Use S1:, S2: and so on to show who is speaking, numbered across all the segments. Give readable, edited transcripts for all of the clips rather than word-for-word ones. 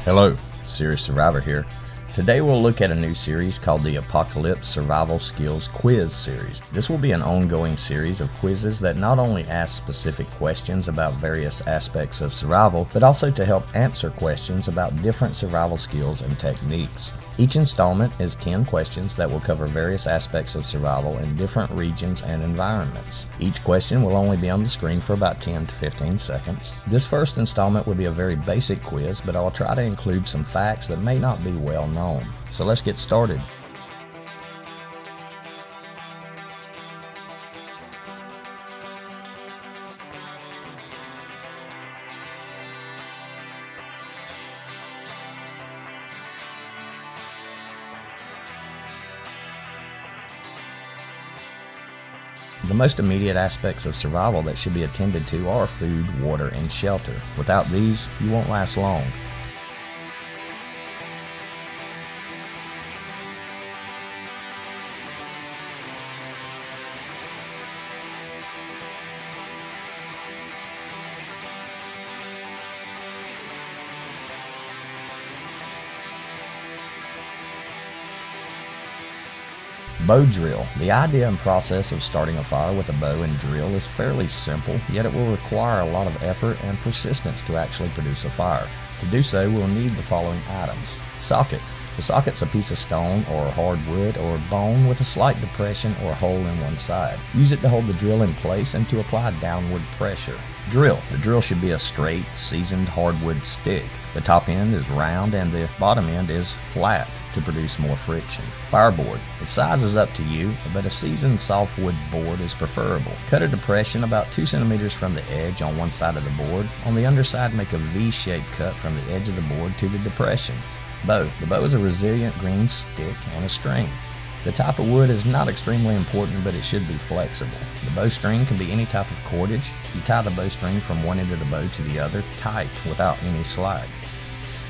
S1: Hello, Serious Survivor here. Today we'll look at a new series called the Apocalypse Survival Skills Quiz Series. This will be an ongoing series of quizzes that not only ask specific questions about various aspects of survival, but also to help answer questions about different survival skills and techniques. Each installment is 10 questions that will cover various aspects of survival in different regions and environments. Each question will only be on the screen for about 10 to 15 seconds. This first installment will be a very basic quiz, but I'll try to include some facts that may not be well known. So let's get started. The most immediate aspects of survival that should be attended to are food, water, and shelter. Without these, you won't last long. Bow drill. The idea and process of starting a fire with a bow and drill is fairly simple, yet it will require a lot of effort and persistence to actually produce a fire. To do so, we'll need the following items. Socket. The socket's a piece of stone or hard wood or bone with a slight depression or hole in one side. Use it to hold the drill in place and to apply downward pressure. Drill. The drill should be a straight, seasoned hardwood stick. The top end is round and the bottom end is flat to produce more friction. Fireboard. The size is up to you, but a seasoned softwood board is preferable. Cut a depression about 2 centimeters from the edge on one side of the board. On the underside, make a V-shaped cut from the edge of the board to the depression. Bow. The bow is a resilient green stick and a string. The type of wood is not extremely important, but it should be flexible. The bowstring can be any type of cordage. You tie the bowstring from one end of the bow to the other tight without any slag.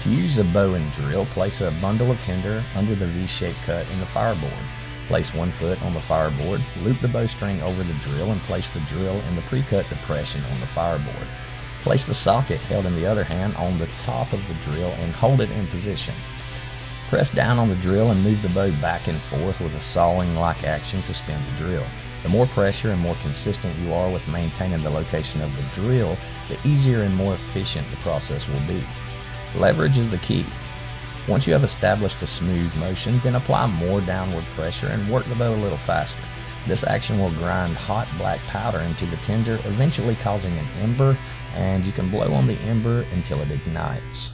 S1: To use a bow and drill, place a bundle of tinder under the V-shaped cut in the fireboard. Place 1 foot on the fireboard, loop the bowstring over the drill, and place the drill in the pre-cut depression on the fireboard. Place the socket held in the other hand on the top of the drill and hold it in position. Press down on the drill and move the bow back and forth with a sawing-like action to spin the drill. The more pressure and more consistent you are with maintaining the location of the drill, the easier and more efficient the process will be. Leverage is the key. Once you have established a smooth motion, then apply more downward pressure and work the bow a little faster. This action will grind hot black powder into the tinder, eventually causing an ember, and you can blow on the ember until it ignites.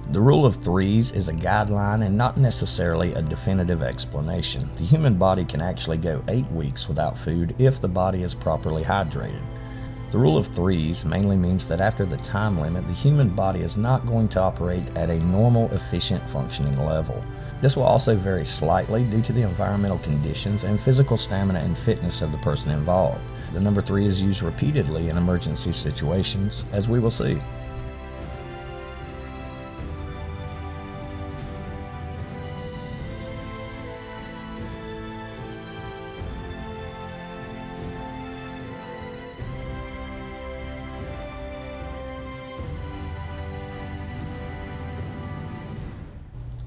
S1: The rule of threes is a guideline and not necessarily a definitive explanation. The human body can actually go 8 weeks without food if the body is properly hydrated. The rule of threes mainly means that after the time limit, the human body is not going to operate at a normal, efficient functioning level. This will also vary slightly due to the environmental conditions and physical stamina and fitness of the person involved. The number 3 is used repeatedly in emergency situations, as we will see.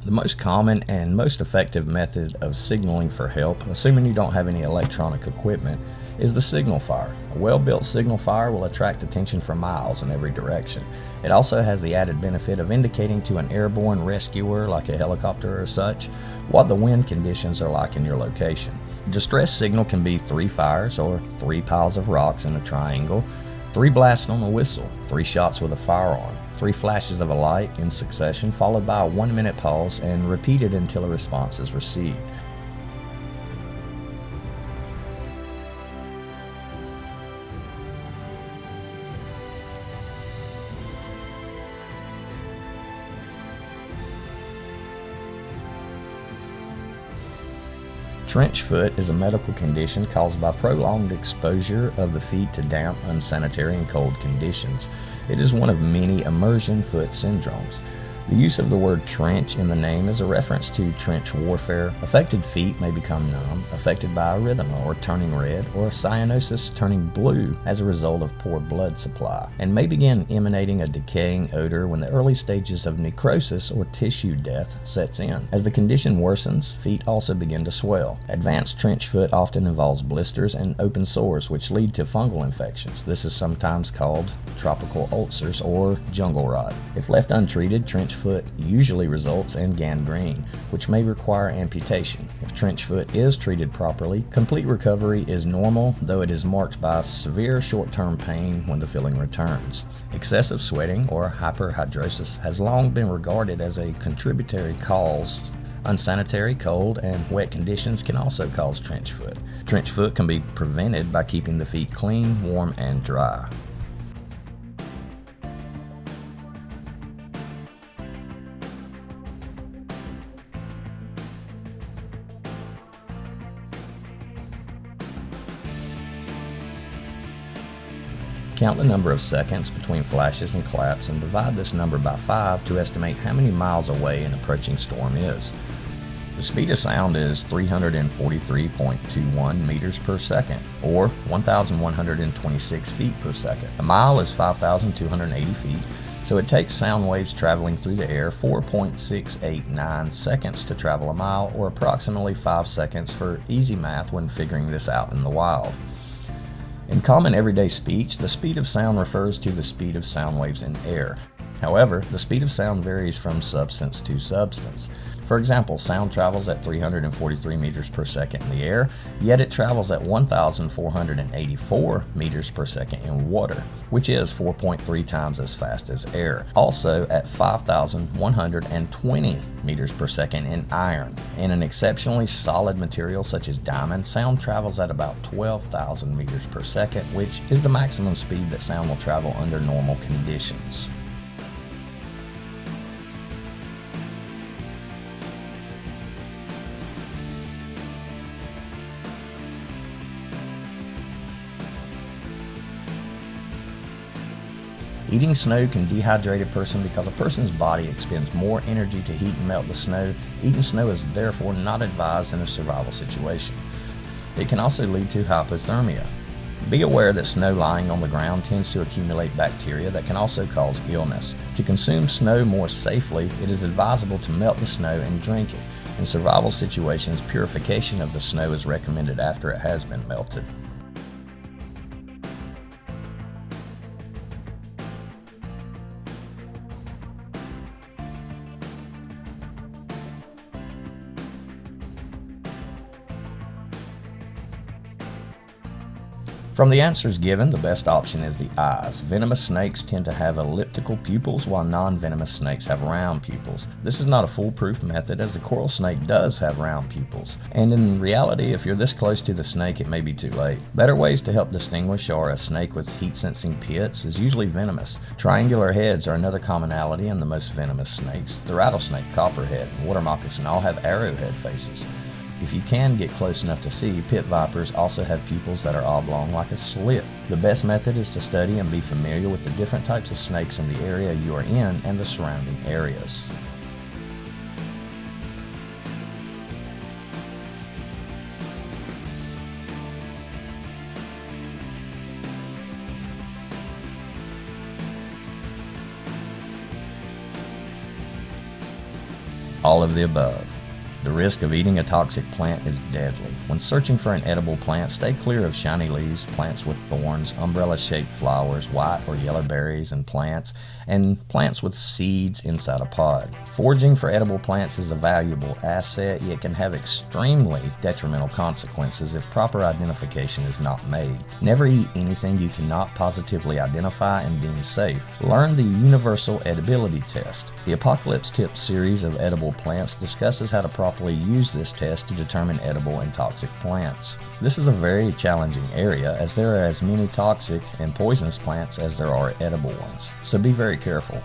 S1: The most common and most effective method of signaling for help, assuming you don't have any electronic equipment, is the signal fire. A well-built signal fire will attract attention for miles in every direction. It also has the added benefit of indicating to an airborne rescuer, like a helicopter or such, what the wind conditions are like in your location. Distress signal can be 3 fires or 3 piles of rocks in a triangle, 3 blasts on a whistle, 3 shots with a firearm, 3 flashes of a light in succession, followed by a 1-minute pause and repeated until a response is received. Trench foot is a medical condition caused by prolonged exposure of the feet to damp, unsanitary, and cold conditions. It is one of many immersion foot syndromes. The use of the word trench in the name is a reference to trench warfare. Affected feet may become numb, affected by erythema or turning red, or cyanosis turning blue as a result of poor blood supply, and may begin emanating a decaying odor when the early stages of necrosis or tissue death sets in. As the condition worsens, feet also begin to swell. Advanced trench foot often involves blisters and open sores which lead to fungal infections. This is sometimes called tropical ulcers or jungle rot. If left untreated, trench foot usually results in gangrene, which may require amputation. If trench foot is treated properly, complete recovery is normal, though it is marked by severe short-term pain when the feeling returns. Excessive sweating or hyperhidrosis has long been regarded as a contributory cause. Unsanitary, cold, and wet conditions can also cause trench foot. Trench foot can be prevented by keeping the feet clean, warm, and dry. Count the number of seconds between flashes and claps and divide this number by 5 to estimate how many miles away an approaching storm is. The speed of sound is 343.21 meters per second, or 1,126 feet per second. A mile is 5,280 feet, so it takes sound waves traveling through the air 4.689 seconds to travel a mile, or approximately 5 seconds for easy math when figuring this out in the wild. In common everyday speech, the speed of sound refers to the speed of sound waves in air. However, the speed of sound varies from substance to substance. For example, sound travels at 343 meters per second in the air, yet it travels at 1,484 meters per second in water, which is 4.3 times as fast as air. Also at 5,120 meters per second in iron. In an exceptionally solid material such as diamond, sound travels at about 12,000 meters per second, which is the maximum speed that sound will travel under normal conditions. Eating snow can dehydrate a person because a person's body expends more energy to heat and melt the snow. Eating snow is therefore not advised in a survival situation. It can also lead to hypothermia. Be aware that snow lying on the ground tends to accumulate bacteria that can also cause illness. To consume snow more safely, it is advisable to melt the snow and drink it. In survival situations, purification of the snow is recommended after it has been melted. From the answers given, the best option is the eyes. Venomous snakes tend to have elliptical pupils, while non-venomous snakes have round pupils. This is not a foolproof method, as the coral snake does have round pupils. And in reality, if you're this close to the snake, it may be too late. Better ways to help distinguish are a snake with heat-sensing pits is usually venomous. Triangular heads are another commonality in the most venomous snakes. The rattlesnake, copperhead, and water moccasin all have arrowhead faces. If you can get close enough to see, pit vipers also have pupils that are oblong like a slit. The best method is to study and be familiar with the different types of snakes in the area you are in and the surrounding areas. All of the above. The risk of eating a toxic plant is deadly. When searching for an edible plant, stay clear of shiny leaves, plants with thorns, umbrella-shaped flowers, white or yellow berries and plants with seeds inside a pod. Foraging for edible plants is a valuable asset, yet can have extremely detrimental consequences if proper identification is not made. Never eat anything you cannot positively identify and deem safe. Learn the Universal Edibility test. The Apocalypse Tips series of edible plants discusses how to properly use this test to determine edible and toxic plants. This is a very challenging area, as there are as many toxic and poisonous plants as there are edible ones, so be very careful.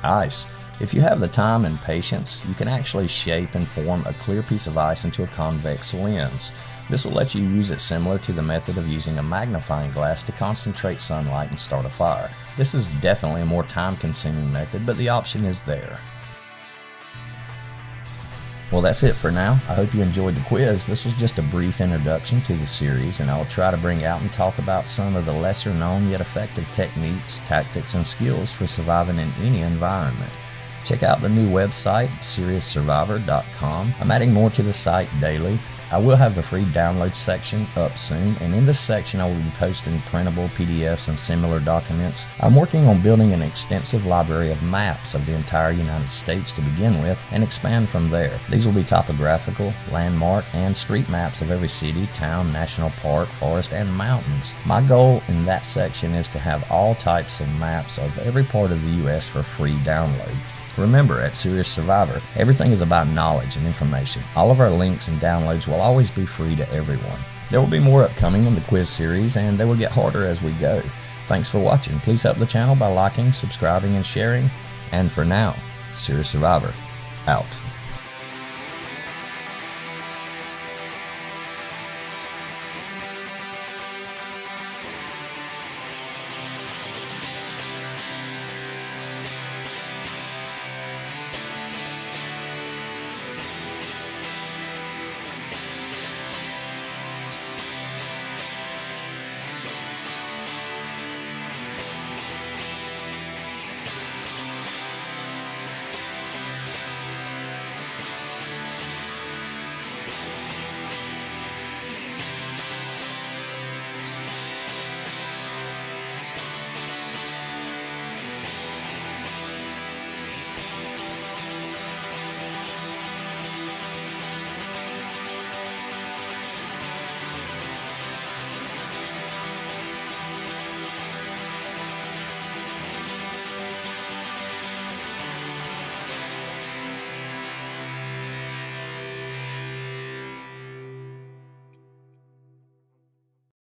S1: Ice. If you have the time and patience, you can actually shape and form a clear piece of ice into a convex lens. This will let you use it similar to the method of using a magnifying glass to concentrate sunlight and start a fire. This is definitely a more time-consuming method, but the option is there. Well, that's it for now. I hope you enjoyed the quiz. This was just a brief introduction to the series, and I'll try to bring out and talk about some of the lesser known yet effective techniques, tactics, and skills for surviving in any environment. Check out the new website, SeriousSurvivor.com. I'm adding more to the site daily. I will have the free download section up soon, and in this section I will be posting printable PDFs and similar documents. I'm working on building an extensive library of maps of the entire United States to begin with, and expand from there. These will be topographical, landmark, and street maps of every city, town, national park, forest, and mountains. My goal in that section is to have all types of maps of every part of the U.S. for free download. Remember, at Serious Survivor, everything is about knowledge and information. All of our links and downloads will always be free to everyone. There will be more upcoming in the quiz series, and they will get harder as we go. Thanks for watching. Please help the channel by liking, subscribing, and sharing. And for now, Serious Survivor, out.